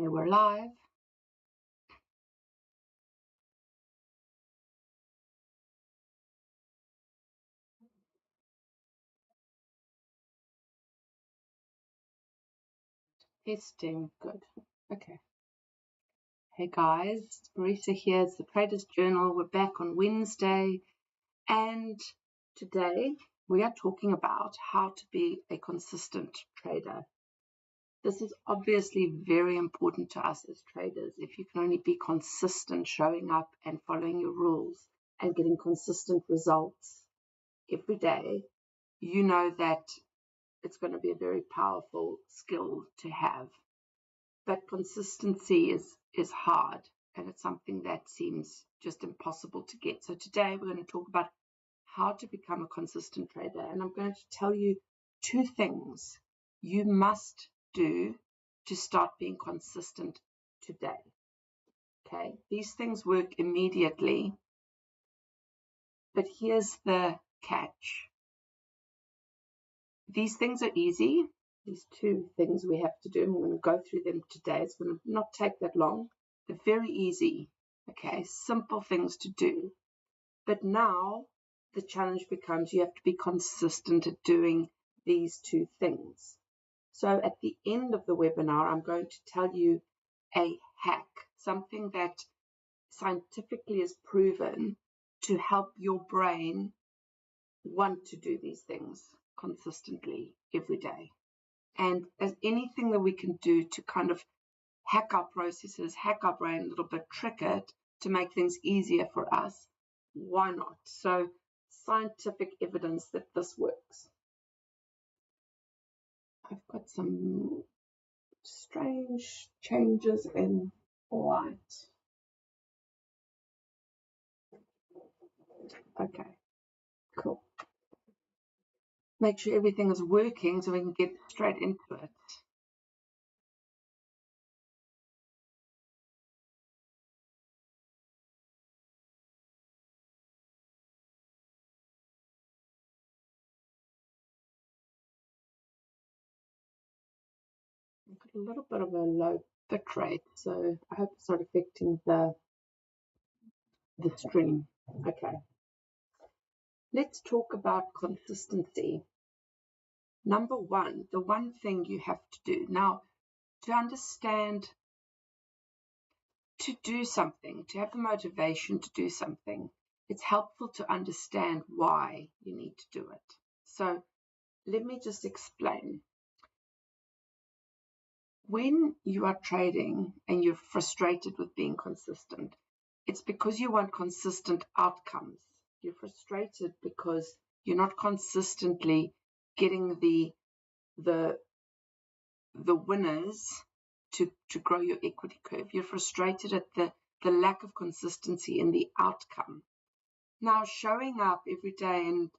Okay, we're live. Testing, good. Okay. Hey guys, it's Marisa here. It's the Traders Journal. We're back on Wednesday, and today we are talking about how to be a consistent trader. This is obviously very important to us as traders. If you can only be consistent showing up and following your rules and getting consistent results every day, you know that it's going to be a very powerful skill to have. But consistency is hard, and it's something that seems just impossible to get. So today we're going to talk about how to become a consistent trader, and I'm going to tell you 2 things you must do to start being consistent today. Okay, these things work immediately, but here's the catch. These things are easy. These 2 things we have to do, and we're going to go through them today. It's going to not take that long. They're very easy, okay, simple things to do. But now the challenge becomes you have to be consistent at doing these 2 things. So at the end of the webinar, I'm going to tell you a hack, something that scientifically is proven to help your brain want to do these things consistently every day. And as anything that we can do to kind of hack our processes, hack our brain a little bit, trick it to make things easier for us, why not? So scientific evidence that this works. I've got some strange changes in light. Okay, cool. Make sure everything is working so we can get straight into it. I've got a little bit of a low bit rate, so I hope it's not affecting the stream. Okay. Let's talk about consistency. Number 1, the one thing you have to do. Now, to understand, to do something, to have the motivation to do something, it's helpful to understand why you need to do it. So let me just explain. When you are trading and you're frustrated with being consistent, it's because you want consistent outcomes. You're frustrated because you're not consistently getting the winners to grow your equity curve. You're frustrated at the lack of consistency in the outcome. Now, showing up every day and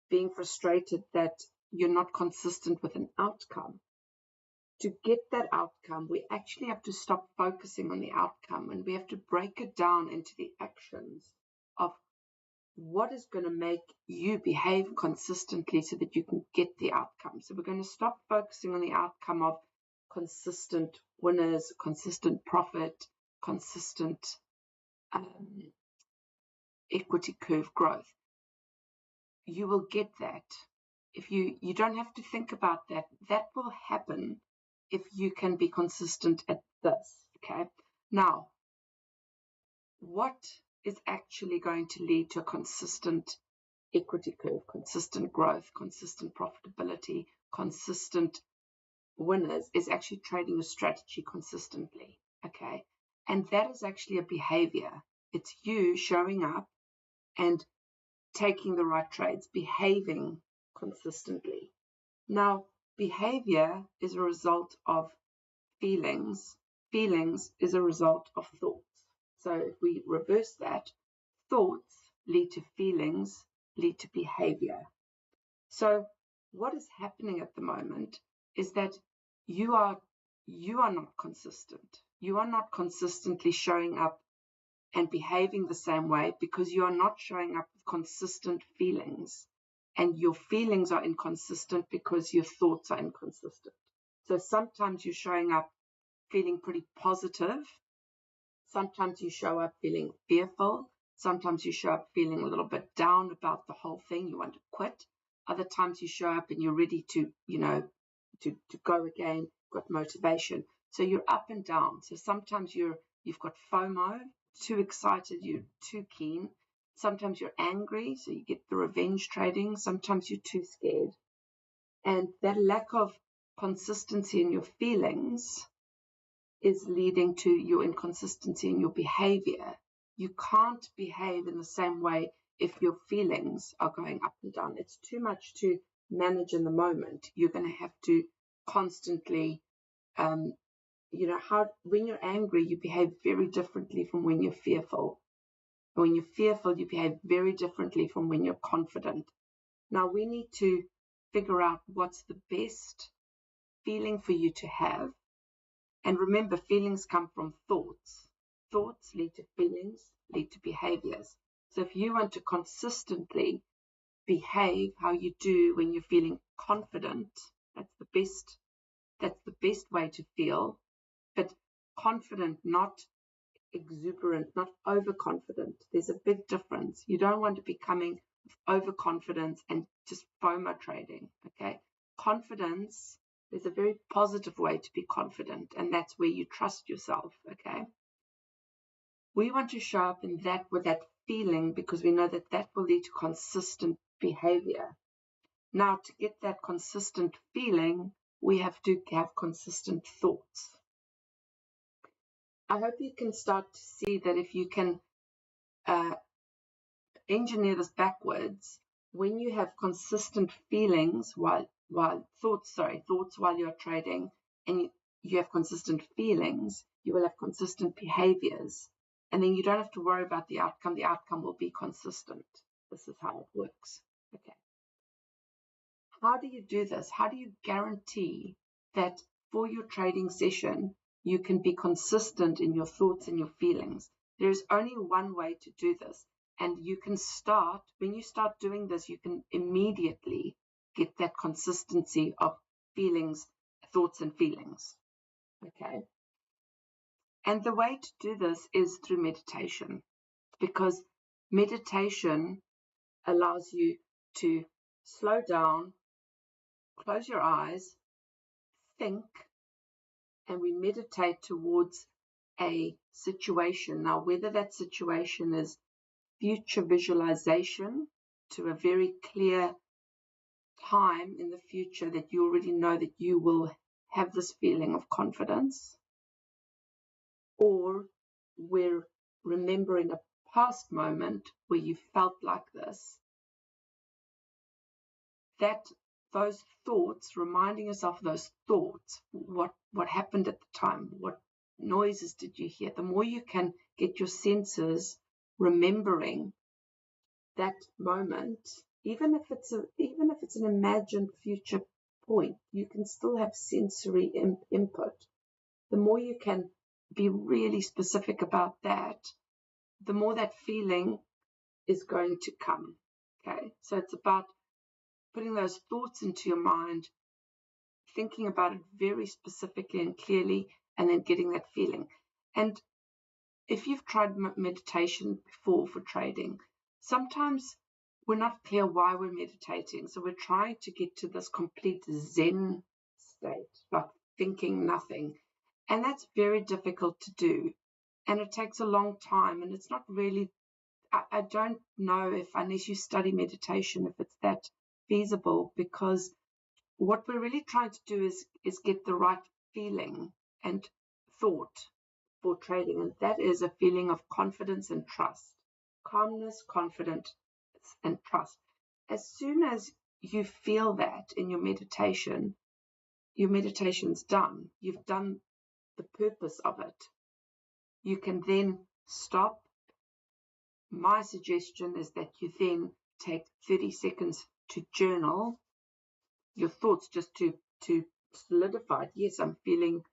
being frustrated that you're not consistent with an outcome, to get that outcome, we actually have to stop focusing on the outcome, and we have to break it down into the actions of what is going to make you behave consistently so that you can get the outcome. So we're going to stop focusing on the outcome of consistent winners, consistent profit, consistent equity curve growth. You will get that. If you don't have to think about that. That will happen if you can be consistent at this. Okay. Now, what is actually going to lead to a consistent equity curve, consistent growth, consistent profitability, consistent winners is actually trading a strategy consistently, okay? And that is actually a behavior. It's you showing up and taking the right trades, behaving consistently. Now, behavior is a result of feelings. Feelings is a result of thoughts. So if we reverse that, thoughts lead to feelings, lead to behavior. So what is happening at the moment is that you are not consistent. You are not consistently showing up and behaving the same way because you are not showing up with consistent feelings. And your feelings are inconsistent because your thoughts are inconsistent. So sometimes you're showing up feeling pretty positive. Sometimes you show up feeling fearful. Sometimes you show up feeling a little bit down about the whole thing. You want to quit. Other times you show up and you're ready to, to go again, got motivation. So you're up and down. So sometimes you've got FOMO, too excited, you're too keen. Sometimes you're angry, so you get the revenge trading. Sometimes you're too scared. And that lack of consistency in your feelings is leading to your inconsistency in your behavior. You can't behave in the same way if your feelings are going up and down. It's too much to manage in the moment. You're going to have to constantly, when you're angry, you behave very differently from when you're fearful. When you're fearful, you behave very differently from when you're confident. Now, we need to figure out what's the best feeling for you to have. And remember, feelings come from thoughts. Thoughts lead to feelings, lead to behaviors. So if you want to consistently behave how you do when you're feeling confident, that's the best way to feel. But confident, not exuberant, not overconfident. There's a big difference. You don't want to be coming with overconfidence and just FOMO trading. Okay, confidence. There's a very positive way to be confident, and that's where you trust yourself. Okay, we want to show up in that with that feeling because we know that that will lead to consistent behavior. Now, to get that consistent feeling, we have to have consistent thoughts. I hope you can start to see that if you can engineer this backwards, when you have consistent feelings while thoughts while you're trading, and you have consistent feelings, you will have consistent behaviors, and then you don't have to worry about the outcome. The outcome will be consistent. This is how it works. Okay. How do you do this? How do you guarantee that for your trading session, you can be consistent in your thoughts and your feelings? There's only one way to do this. And you can start, when you start doing this, you can immediately get that consistency of feelings, thoughts and feelings. Okay. And the way to do this is through meditation, because meditation allows you to slow down, close your eyes, think, and we meditate towards a situation. Now, whether that situation is future visualization to a very clear time in the future that you already know that you will have this feeling of confidence, or we're remembering a past moment where you felt like this, that those thoughts, reminding yourself of those thoughts, what happened at the time, what noises did you hear, the more you can get your senses remembering that moment, even if it's an imagined future point, you can still have sensory input. The more you can be really specific about that, the more that feeling is going to come. Okay, so it's about putting those thoughts into your mind, thinking about it very specifically and clearly, and then getting that feeling. And if you've tried meditation before for trading, sometimes we're not clear why we're meditating. So we're trying to get to this complete Zen state, like thinking nothing. And that's very difficult to do. And it takes a long time. And it's not really, I don't know if, unless you study meditation, if it's that feasible, because what we're really trying to do is get the right feeling and thought for trading. And that is a feeling of confidence and trust. Calmness, confidence, and trust. As soon as you feel that in your meditation's done. You've done the purpose of it. You can then stop. My suggestion is that you then take 30 seconds to journal your thoughts, just to solidify it. Yes, I'm feeling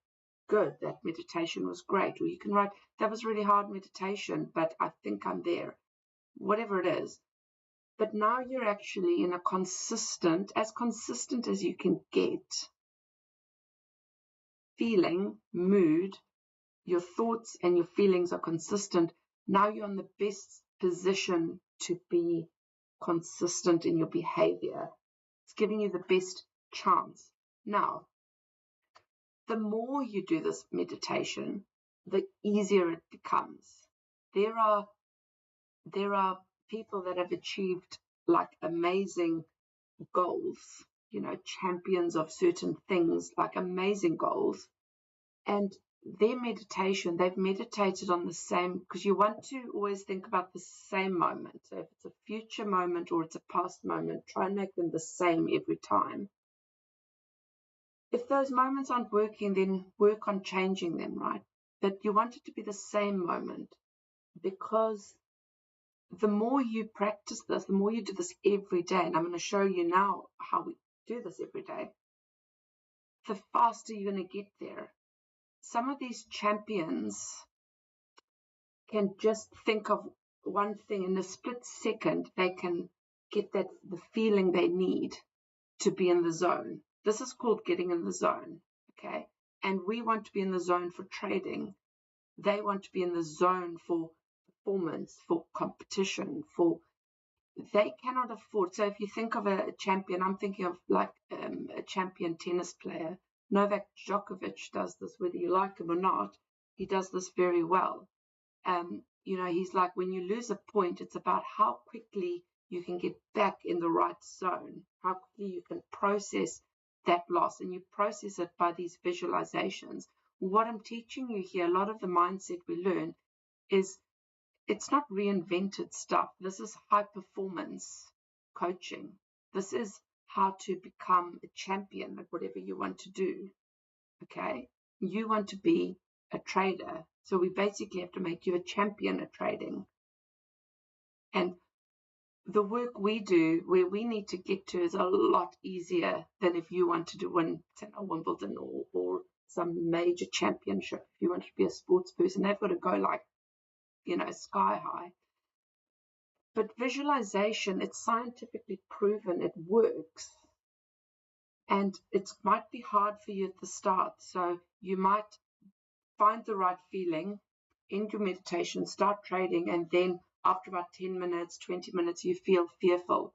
good. That meditation was great. Or you can write, that was really hard meditation, but I think I'm there. Whatever it is. But now you're actually in a consistent as you can get feeling, mood, your thoughts and your feelings are consistent, now you're in the best position to be consistent in your behavior. It's giving you the best chance. Now, the more you do this meditation, the easier it becomes. There are people that have achieved like amazing goals, champions of certain things, like amazing goals. And their meditation, they've meditated on the same, because you want to always think about the same moment. So if it's a future moment or it's a past moment, try and make them the same every time. If those moments aren't working, then work on changing them, right? But you want it to be the same moment, because the more you practice this, the more you do this every day, and I'm going to show you now how we do this every day, the faster you're going to get there. Some of these champions can just think of one thing in a split second. They can get the feeling they need to be in the zone. This is called getting in the zone, okay? And we want to be in the zone for trading. They want to be in the zone for performance, for competition, they cannot afford. So if you think of a champion, I'm thinking of like a champion tennis player. Novak Djokovic does this, whether you like him or not. He does this very well. He's like, when you lose a point, it's about how quickly you can get back in the right zone, how quickly you can process that loss, and you process it by these visualizations. What I'm teaching you here, a lot of the mindset we learn is, it's not reinvented stuff. This is high performance coaching. This is how to become a champion at whatever you want to do. Okay? You want to be a trader. So we basically have to make you a champion at trading. And the work we do, where we need to get to, is a lot easier than if you wanted to win, say, a Wimbledon or some major championship. If you want to be a sports person, they've got to go like, sky high. But visualization, it's scientifically proven it works. And it might be hard for you at the start. So you might find the right feeling, end your meditation, start trading, and then after about 10 minutes, 20 minutes, you feel fearful.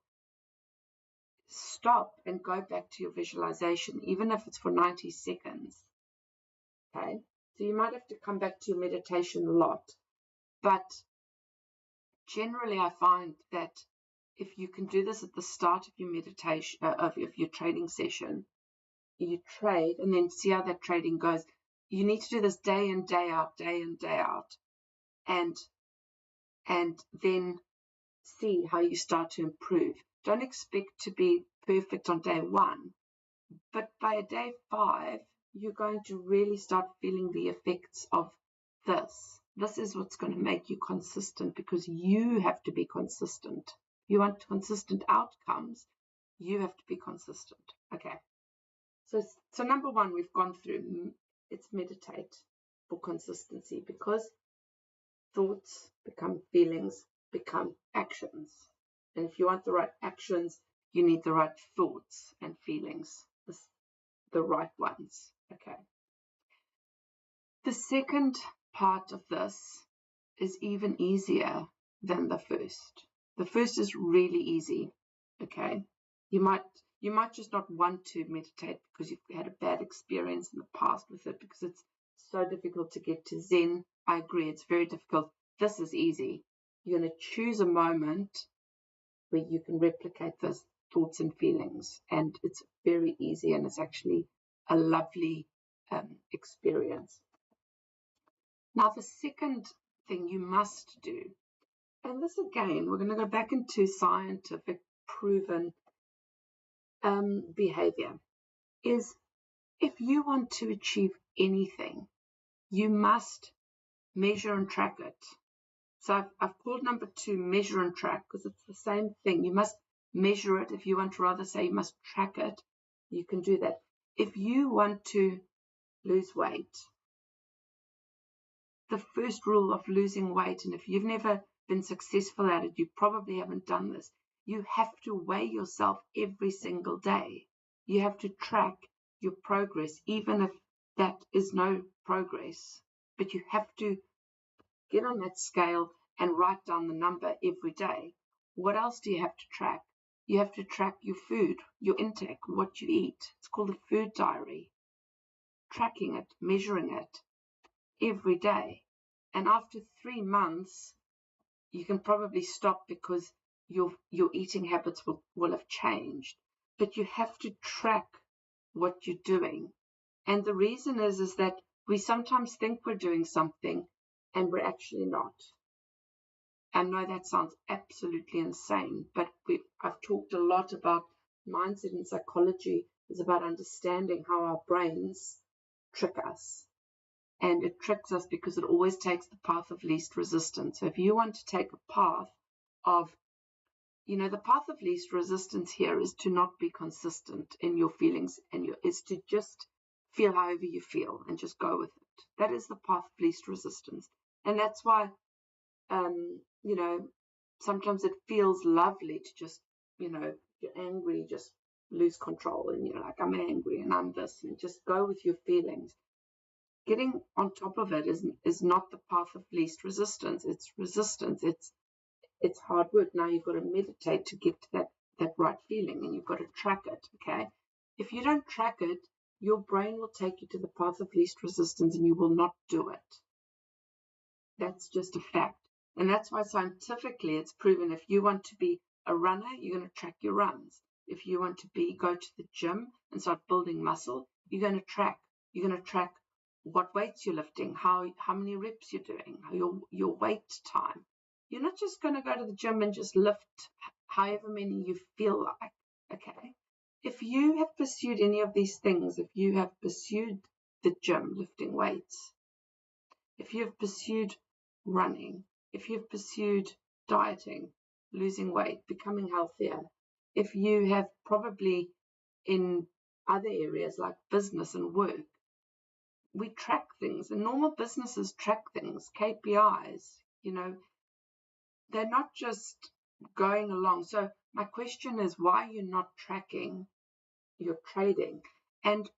Stop and go back to your visualization, even if it's for 90 seconds. Okay? So you might have to come back to your meditation a lot. But generally, I find that if you can do this at the start of your meditation, of your trading session, you trade and then see how that trading goes. You need to do this day in, day out, and then see how you start to improve. Don't expect to be perfect on day one, but by day 5, you're going to really start feeling the effects of this. This is what's going to make you consistent, because you have to be consistent. If you want consistent outcomes, you have to be consistent. Okay. So number 1, we've gone through. It's meditate for consistency, because thoughts become feelings, become actions. And if you want the right actions, you need the right thoughts and feelings, the right ones. Okay. The second part of this is even easier than the first. The first is really easy. Okay. You might just not want to meditate because you've had a bad experience in the past with it, because it's so difficult to get to Zen. I agree, it's very difficult. This is easy. You're going to choose a moment where you can replicate those thoughts and feelings, and it's very easy, and it's actually a lovely experience. Now, the second thing you must do, and this again, we're going to go back into scientific proven behavior, is if you want to achieve anything, you must measure and track it. So I've called number 2 measure and track, because it's the same thing. You must measure it. If you want to rather say you must track it, you can do that. If you want to lose weight, the first rule of losing weight, and if you've never been successful at it, you probably haven't done this, you have to weigh yourself every single day. You have to track your progress, even if that is no progress. But you have to get on that scale and write down the number every day. What else do you have to track? You have to track your food, your intake, what you eat. It's called a food diary. Tracking it, measuring it every day. And after 3 months, you can probably stop because your eating habits will have changed. But you have to track what you're doing. And the reason is that we sometimes think we're doing something and we're actually not. I know that sounds absolutely insane, but I've talked a lot about mindset and psychology. It's about understanding how our brains trick us. And it tricks us because it always takes the path of least resistance. So if you want to take a path of, the path of least resistance here is to not be consistent in your feelings and is to just feel however you feel and just go with it. That is the path of least resistance. And that's why, sometimes it feels lovely to just, you're angry, just lose control. And you're like, I'm angry and I'm this, and just go with your feelings. Getting on top of it is not the path of least resistance. It's resistance. It's hard work. Now you've got to meditate to get to that right feeling, and you've got to track it, okay? If you don't track it, your brain will take you to the path of least resistance and you will not do it. That's just a fact. And that's why scientifically it's proven if you want to be a runner, you're going to track your runs. If you want to go to the gym and start building muscle, you're going to track. You're going to track what weights you're lifting, how many reps you're doing, your weight time. You're not just going to go to the gym and just lift however many you feel like, okay? If you have pursued any of these things, if you have pursued the gym, lifting weights, if you've pursued running, if you've pursued dieting, losing weight, becoming healthier, if you have probably in other areas like business and work, we track things, and normal businesses track things, KPIs, they're not just going along. So my question is, why are you not tracking your trading? And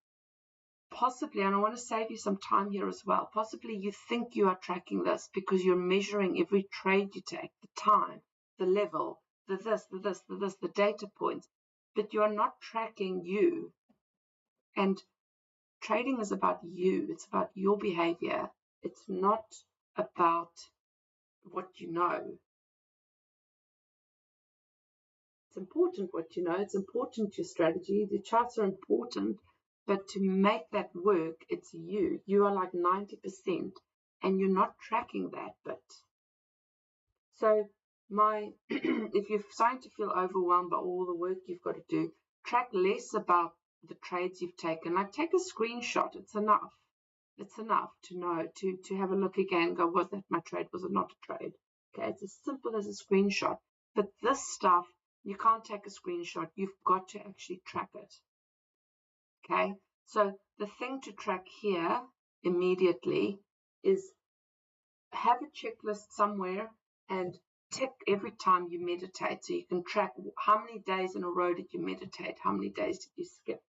possibly, and I want to save you some time here as well, possibly you think you are tracking this because you're measuring every trade you take, the time, the level, the this, the data points, but you are not tracking you. And trading is about you. It's about your behavior. It's not about what you know. It's important what you know. It's important your strategy. The charts are important, but to make that work, it's you. You are like 90%, and you're not tracking that bit. So if you're starting to feel overwhelmed by all the work you've got to do, track less about the trades you've taken. Like, take a screenshot. It's enough. It's enough to know, to have a look again, go, was that my trade? Was it not a trade? Okay, it's as simple as a screenshot. But this stuff, you can't take a screenshot. You've got to actually track it. Okay, so the thing to track here immediately is have a checklist somewhere and tick every time you meditate, so you can track how many days in a row did you meditate, how many days did you skip,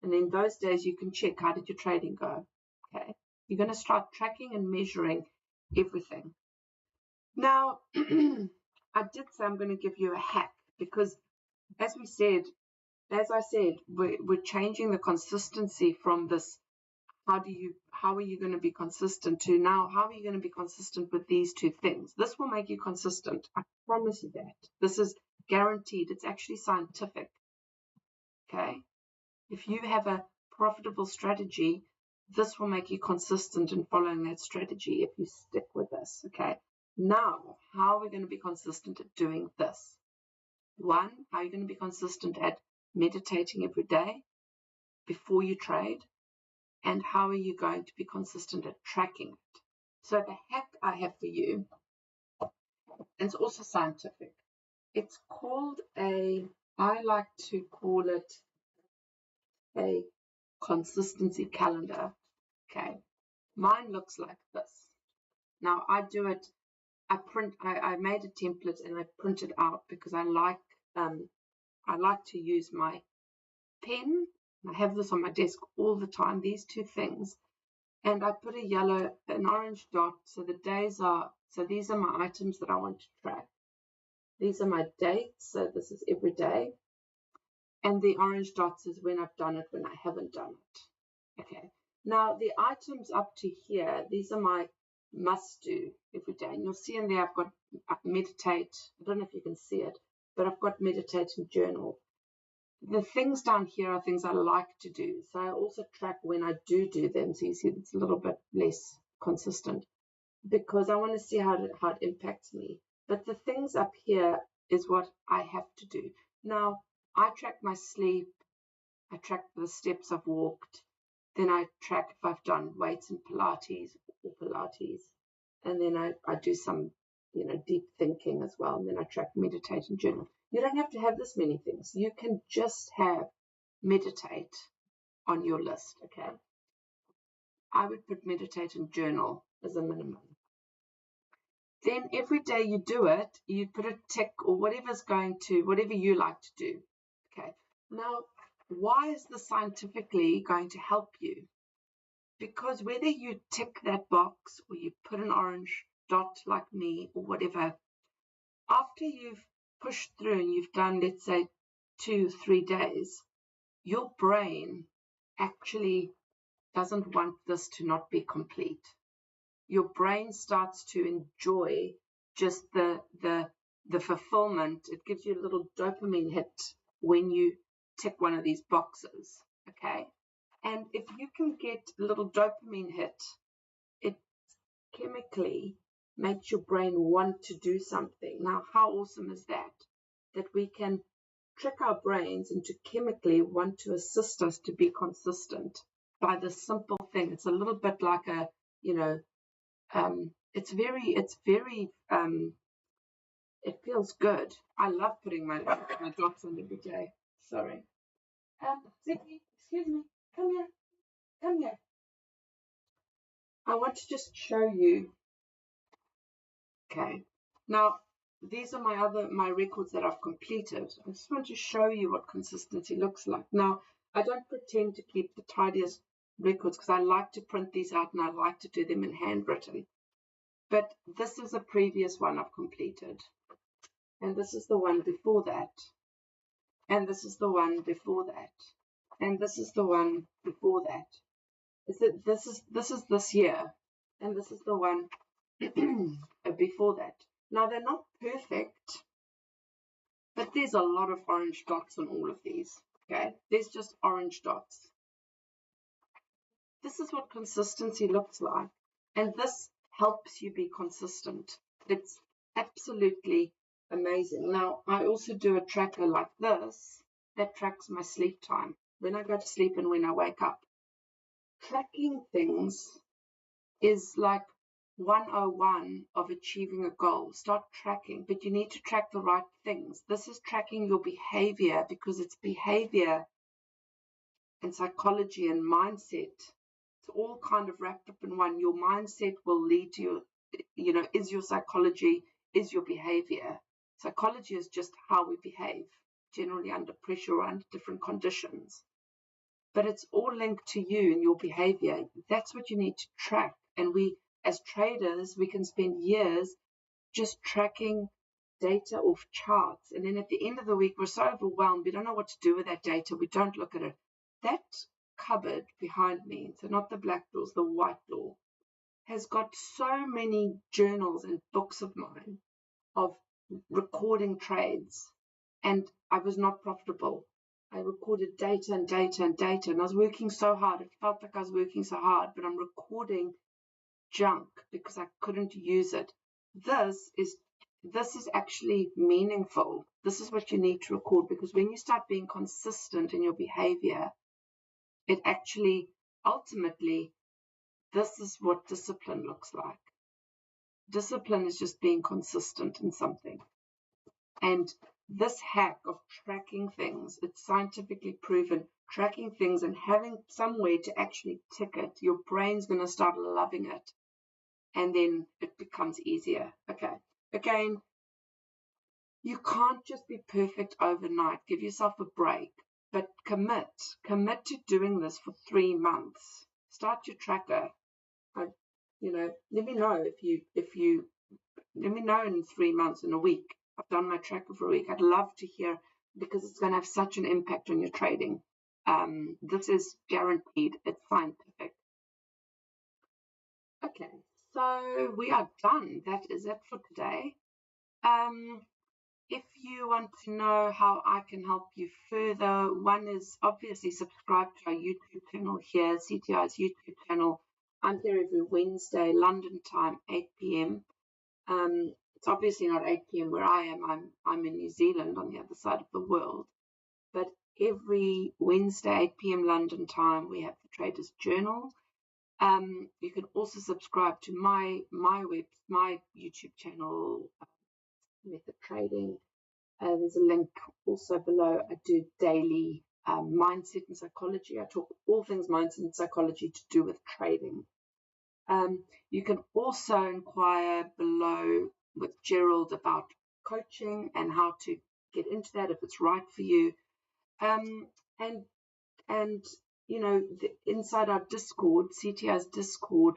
and then those days you can check how did your trading go. Okay, you're going to start tracking and measuring everything. Now, I did say I'm going to give you a hack because, as I said, we're changing the consistency from this. How are you going to be consistent to now? How are you going to be consistent with these two things? This will make you consistent. I promise you that. This is guaranteed. It's actually scientific. Okay. If you have a profitable strategy, this will make you consistent in following that strategy if you stick with this. Okay. Now, how are we going to be consistent at doing this? One, how are you going to be consistent at meditating every day before you trade? And how are you going to be consistent at tracking it? So the hack I have for you, and it's also scientific, it's called I like to call it a consistency calendar. Okay, mine looks like this. Now I do it, I made a template and I print it out because I like to use my pen. I have this on my desk all the time, these two things. and I put an orange dot, so the days are, so these are my items that I want to track. These are my dates, so this is every day. And the orange dots is when I've done it, when I haven't done it. Okay. Now the items up to here, these are my must do every day. And you'll see in there I've got meditate. I don't know if you can see it, but I've got meditate and journal. The things down here are things I like to do. So I also track when I do them. So you see it's a little bit less consistent because I want to see how it impacts me. But the things up here is what I have to do. Now, I track my sleep. I track the steps I've walked. Then I track if I've done weights and Pilates or Pilates. And then I do some, deep thinking as well. And then I track meditate and journal. You don't have to have this many things. You can just have meditate on your list, okay? I would put meditate and journal as a minimum. Then every day you do it, you put a tick or whatever you like to do, okay? Now, why is this scientifically going to help you? Because whether you tick that box or you put an orange dot like me or whatever, after you've pushed through and you've done, let's say, 2-3 days, your brain actually doesn't want this to not be complete. Your brain starts to enjoy just the fulfillment. It gives you a little dopamine hit when you tick one of these boxes, okay? And if you can get a little dopamine hit, it chemically makes your brain want to do something. Now, how awesome is that? That we can trick our brains into chemically want to assist us to be consistent by this simple thing. It's a little bit like a, it's very, it feels good. I love putting my dots on every day. Sorry. Zippy, excuse me. Come here. I want to just show you. Okay. Now, these are my records that I've completed. I just want to show you what consistency looks like. Now, I don't pretend to keep the tidiest records because I like to print these out and I like to do them in handwritten. But this is a previous one I've completed. And this is the one before that. And this is the one before that. And this is the one before that. This is this year. And this is the one before that. Now, they're not perfect, but there's a lot of orange dots on all of these, okay? There's just orange dots. This is what consistency looks like, and this helps you be consistent. It's absolutely amazing. Now, I also do a tracker like this that tracks my sleep time, when I go to sleep and when I wake up. Tracking things is like 101 of achieving a goal. Start tracking, but you need to track the right things. This is tracking your behavior because it's behavior and psychology and mindset. It's all kind of wrapped up in one. Your mindset will lead to your, is your psychology, is your behavior. Psychology is just how we behave, generally under pressure or under different conditions. But it's all linked to you and your behavior. That's what you need to track. And we, as traders, we can spend years just tracking data off charts. And then at the end of the week, we're so overwhelmed. We don't know what to do with that data. We don't look at it. That cupboard behind me, so not the black doors, the white door, has got so many journals and books of mine of recording trades. And I was not profitable. I recorded data and data and data, and I was working so hard. It felt like I was working so hard, but I'm recording junk because I couldn't use it. This is actually meaningful. This is what you need to record, because when you start being consistent in your behavior, it actually, ultimately, this is what discipline looks like. Discipline is just being consistent in something. And this hack of tracking things, it's scientifically proven, tracking things and having some way to actually tick it, your brain's going to start loving it. And then it becomes easier. Okay. Again, you can't just be perfect overnight. Give yourself a break, but commit to doing this for 3 months. Start your tracker. let me know let me know in 3 months, in a week. I've done my tracker for a week. I'd love to hear, because it's going to have such an impact on your trading. This is guaranteed. It's scientific. Okay, so we are done. That is it for today. If you want to know how I can help you further, one is obviously subscribe to our YouTube channel here, CTI's YouTube channel. I'm here every Wednesday, London time, 8 p.m. It's obviously not 8 p.m. where I am. I'm in New Zealand on the other side of the world. But every Wednesday, 8 p.m. London time, we have the Traders Journal. You can also subscribe to my YouTube channel, Method Trading. There's a link also below. I do daily mindset and psychology. I talk all things mindset and psychology to do with trading. You can also inquire below with Gerald about coaching and how to get into that if it's right for you. And inside our Discord, CTI's Discord,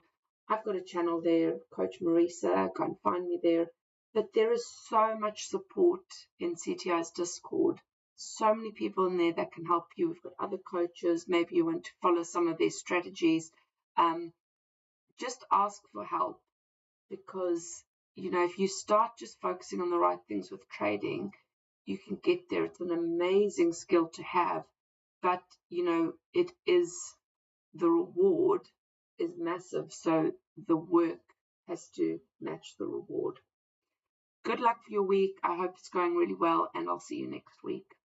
I've got a channel there, Coach Marisa. Go and find me there. But there is so much support in CTI's Discord. So many people in there that can help you. We've got other coaches. Maybe you want to follow some of their strategies. Just ask for help, because if you start just focusing on the right things with trading, you can get there. It's an amazing skill to have, but it is, the reward is massive, so the work has to match the reward. Good luck for your week. I hope it's going really well, and I'll see you next week.